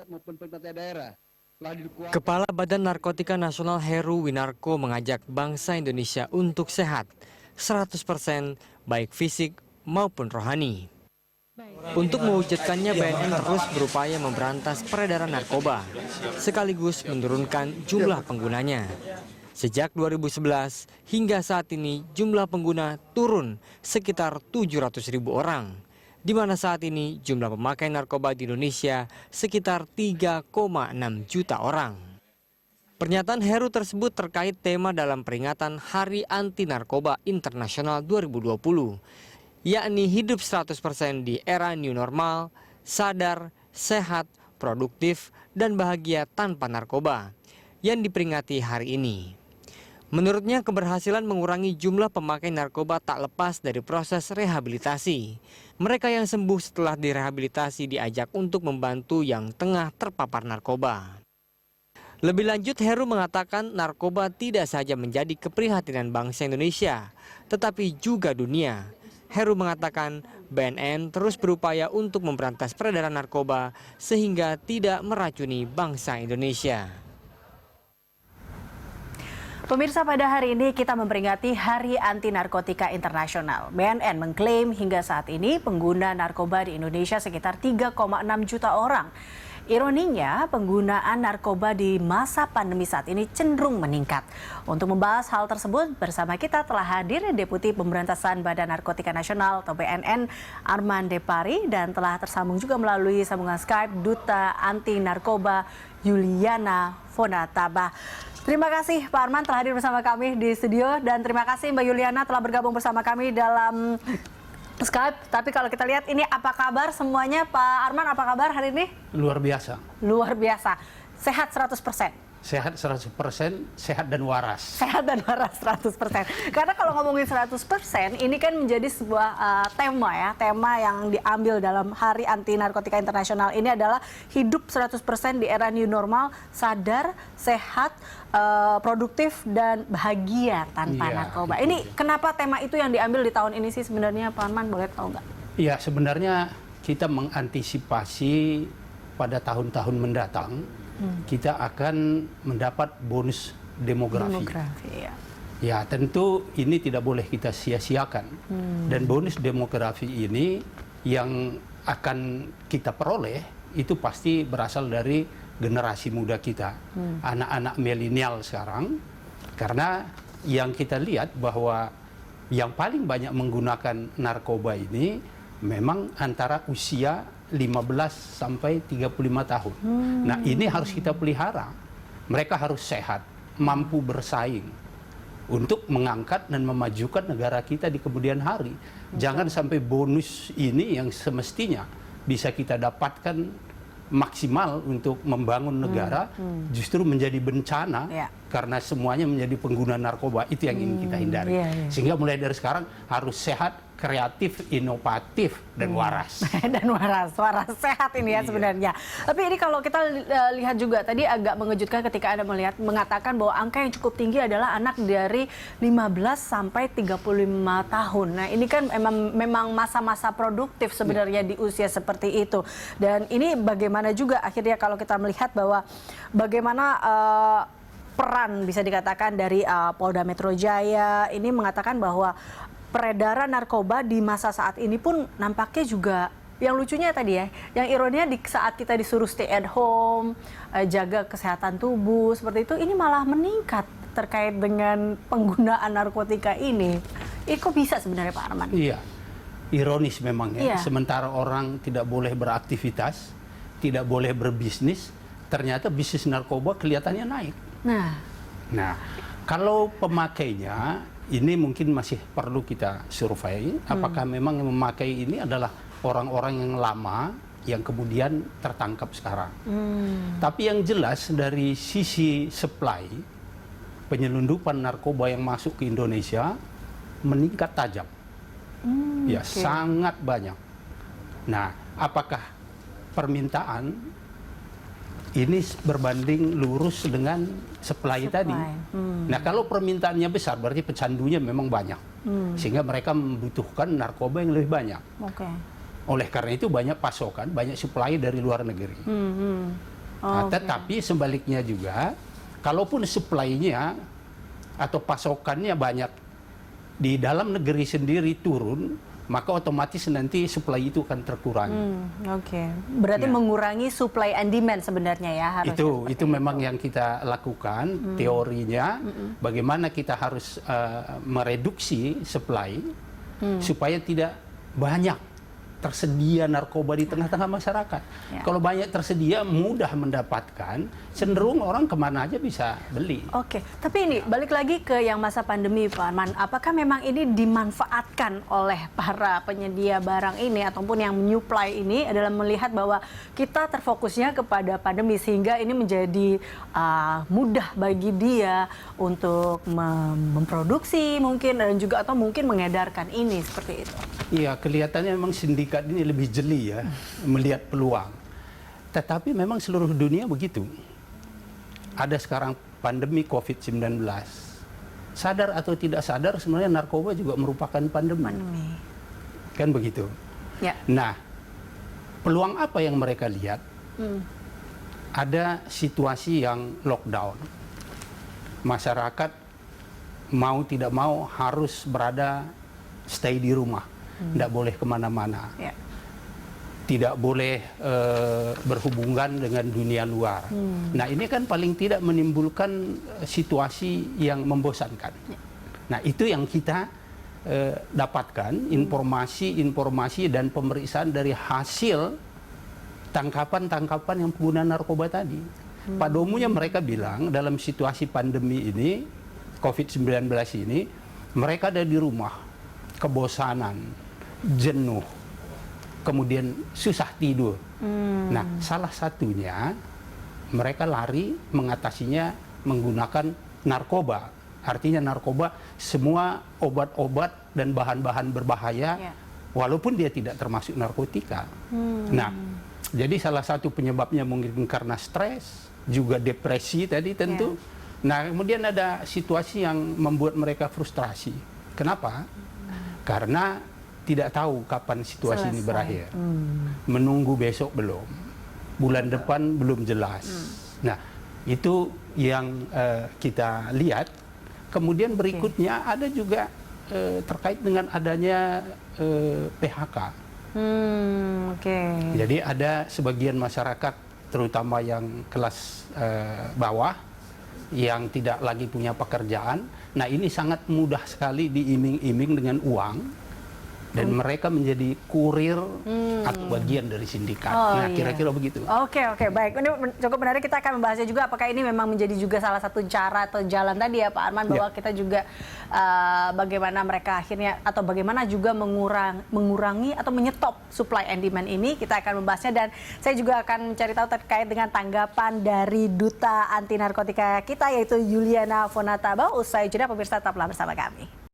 pusat maupun pemerintah daerah. Kepala Badan Narkotika Nasional Heru Winarko mengajak bangsa Indonesia untuk sehat 100% baik fisik maupun rohani. Untuk mewujudkannya, BNN terus berupaya memberantas peredaran narkoba, sekaligus menurunkan jumlah penggunanya. Sejak 2011 hingga saat ini jumlah pengguna turun sekitar 700.000 orang, di mana saat ini jumlah pemakai narkoba di Indonesia sekitar 3,6 juta orang. Pernyataan Heru tersebut terkait tema dalam peringatan Hari Anti Narkoba Internasional 2020, yakni hidup 100% di era new normal, sadar, sehat, produktif, dan bahagia tanpa narkoba, yang diperingati hari ini. Menurutnya, keberhasilan mengurangi jumlah pemakai narkoba tak lepas dari proses rehabilitasi. Mereka yang sembuh setelah direhabilitasi diajak untuk membantu yang tengah terpapar narkoba. Lebih lanjut, Heru mengatakan narkoba tidak saja menjadi keprihatinan bangsa Indonesia, tetapi juga dunia. Heru mengatakan BNN terus berupaya untuk memberantas peredaran narkoba sehingga tidak meracuni bangsa Indonesia. Pemirsa, pada hari ini kita memperingati Hari Anti Narkotika Internasional. BNN mengklaim hingga saat ini pengguna narkoba di Indonesia sekitar 3,6 juta orang. Ironinya, penggunaan narkoba di masa pandemi saat ini cenderung meningkat. Untuk membahas hal tersebut, bersama kita telah hadir Deputi Pemberantasan Badan Narkotika Nasional atau BNN, Arman Depari, dan telah tersambung juga melalui sambungan Skype Duta Anti Narkoba Yuliana Fonataba. Terima kasih Pak Arman telah hadir bersama kami di studio, dan terima kasih Mbak Yuliana telah bergabung bersama kami dalam Skype. Tapi kalau kita lihat ini, apa kabar semuanya? Pak Arman, apa kabar hari ini? Luar biasa. Luar biasa. Sehat 100%. Sehat 100%, sehat dan waras. Sehat dan waras 100%. Karena kalau ngomongin 100%, ini kan menjadi sebuah tema ya. Tema yang diambil dalam Hari Anti Narkotika Internasional ini adalah hidup 100% di era new normal, sadar, sehat, produktif, dan bahagia tanpa narkoba. Ini kenapa tema itu yang diambil di tahun ini sih sebenarnya, Pak Arman? Boleh tahu nggak? Iya, sebenarnya kita mengantisipasi pada tahun-tahun mendatang, kita akan mendapat bonus demografi. Ya, tentu ini tidak boleh kita sia-siakan. Dan bonus demografi ini yang akan kita peroleh itu pasti berasal dari generasi muda kita, anak-anak milenial sekarang. Karena yang kita lihat bahwa yang paling banyak menggunakan narkoba ini memang antara usia 15 sampai 35 tahun. Nah, ini harus kita pelihara. Mereka harus sehat, mampu bersaing untuk mengangkat dan memajukan negara kita di kemudian hari. Jangan sampai bonus ini yang semestinya bisa kita dapatkan maksimal untuk membangun negara justru menjadi bencana karena semuanya menjadi pengguna narkoba. Itu yang ingin kita hindari. Sehingga mulai dari sekarang harus sehat, kreatif, inovatif, dan waras. Dan waras sehat ini ya sebenarnya. Tapi ini kalau kita lihat juga tadi agak mengejutkan ketika Anda mengatakan bahwa angka yang cukup tinggi adalah anak dari 15 sampai 35 tahun. Nah, ini kan memang masa-masa produktif sebenarnya di usia seperti itu. Dan ini bagaimana juga akhirnya kalau kita melihat bahwa bagaimana peran bisa dikatakan dari Polda Metro Jaya ini mengatakan bahwa peredaran narkoba di masa saat ini pun nampaknya juga, yang lucunya tadi ya, yang ironinya di saat kita disuruh stay at home, jaga kesehatan tubuh seperti itu, ini malah meningkat terkait dengan penggunaan narkotika ini. Kok bisa sebenarnya Pak Arman? Iya, ironis memang ya. Sementara orang tidak boleh beraktivitas, tidak boleh berbisnis, ternyata bisnis narkoba kelihatannya naik. Nah, kalau pemakainya ini mungkin masih perlu kita survei, apakah memang yang memakai ini adalah orang-orang yang lama yang kemudian tertangkap sekarang. Tapi yang jelas dari sisi supply, penyelundupan narkoba yang masuk ke Indonesia meningkat tajam. Sangat banyak. Nah, apakah permintaan ini berbanding lurus dengan supply tadi? Nah, kalau permintaannya besar, berarti pecandunya memang banyak. Sehingga mereka membutuhkan narkoba yang lebih banyak. Oleh karena itu banyak pasokan, banyak supply dari luar negeri. Nah, tetapi sebaliknya juga, kalaupun supply-nya atau pasokannya banyak di dalam negeri sendiri turun, maka otomatis nanti supply itu akan terkurangi. Berarti mengurangi supply and demand sebenarnya ya harusnya. Itu memang yang kita lakukan teorinya. Bagaimana kita harus mereduksi supply supaya tidak banyak tersedia narkoba di tengah-tengah masyarakat. Kalau banyak tersedia, mudah mendapatkan, cenderung orang kemana aja bisa beli. Tapi ini balik lagi ke yang masa pandemi, Pak Arman. Apakah memang ini dimanfaatkan oleh para penyedia barang ini ataupun yang menyuplai ini adalah melihat bahwa kita terfokusnya kepada pandemi sehingga ini menjadi mudah bagi dia untuk memproduksi mungkin dan juga atau mungkin mengedarkan ini seperti itu? Iya, kelihatannya memang sindikat ini lebih jeli ya, melihat peluang. Tetapi memang seluruh dunia begitu. Ada sekarang pandemi COVID-19. Sadar atau tidak sadar sebenarnya narkoba juga merupakan pandemi. Kan begitu. Nah, peluang apa yang mereka lihat? Ada situasi yang lockdown. Masyarakat mau tidak mau harus stay di rumah. Tidak boleh kemana-mana, tidak boleh berhubungan dengan dunia luar. Nah, ini kan paling tidak menimbulkan situasi yang membosankan. Nah, itu yang kita dapatkan informasi dan pemeriksaan dari hasil tangkapan-tangkapan yang pengguna narkoba tadi. Pada umumnya mereka bilang dalam situasi pandemi ini, COVID-19 ini, mereka ada di rumah, kebosanan, jenuh, kemudian susah tidur. Nah, salah satunya mereka lari mengatasinya menggunakan narkoba. Artinya narkoba semua obat-obat dan bahan-bahan berbahaya, walaupun dia tidak termasuk narkotika. Nah, jadi salah satu penyebabnya mungkin karena stres, juga depresi tadi tentu. Nah, kemudian ada situasi yang membuat mereka frustrasi. Kenapa? Karena tidak tahu kapan situasi ini berakhir. Menunggu besok belum. Bulan depan belum jelas. Nah, itu yang kita lihat. Kemudian berikutnya ada juga terkait dengan adanya PHK. Jadi ada sebagian masyarakat, terutama yang kelas bawah, yang tidak lagi punya pekerjaan. Nah, ini sangat mudah sekali diiming-iming dengan uang. Dan mereka menjadi kurir atau bagian dari sindikat. Nah, kira-kira begitu. Oke, baik. Ini cukup menarik. Kita akan membahasnya juga apakah ini memang menjadi juga salah satu cara atau jalan tadi ya Pak Arman, bahwa kita juga bagaimana mereka akhirnya atau bagaimana juga mengurangi atau menyetop supply and demand ini. Kita akan membahasnya dan saya juga akan mencari tahu terkait dengan tanggapan dari Duta Anti Narkotika kita yaitu Yuliana Fonataba. Usai jeda pemirsa tetaplah bersama kami.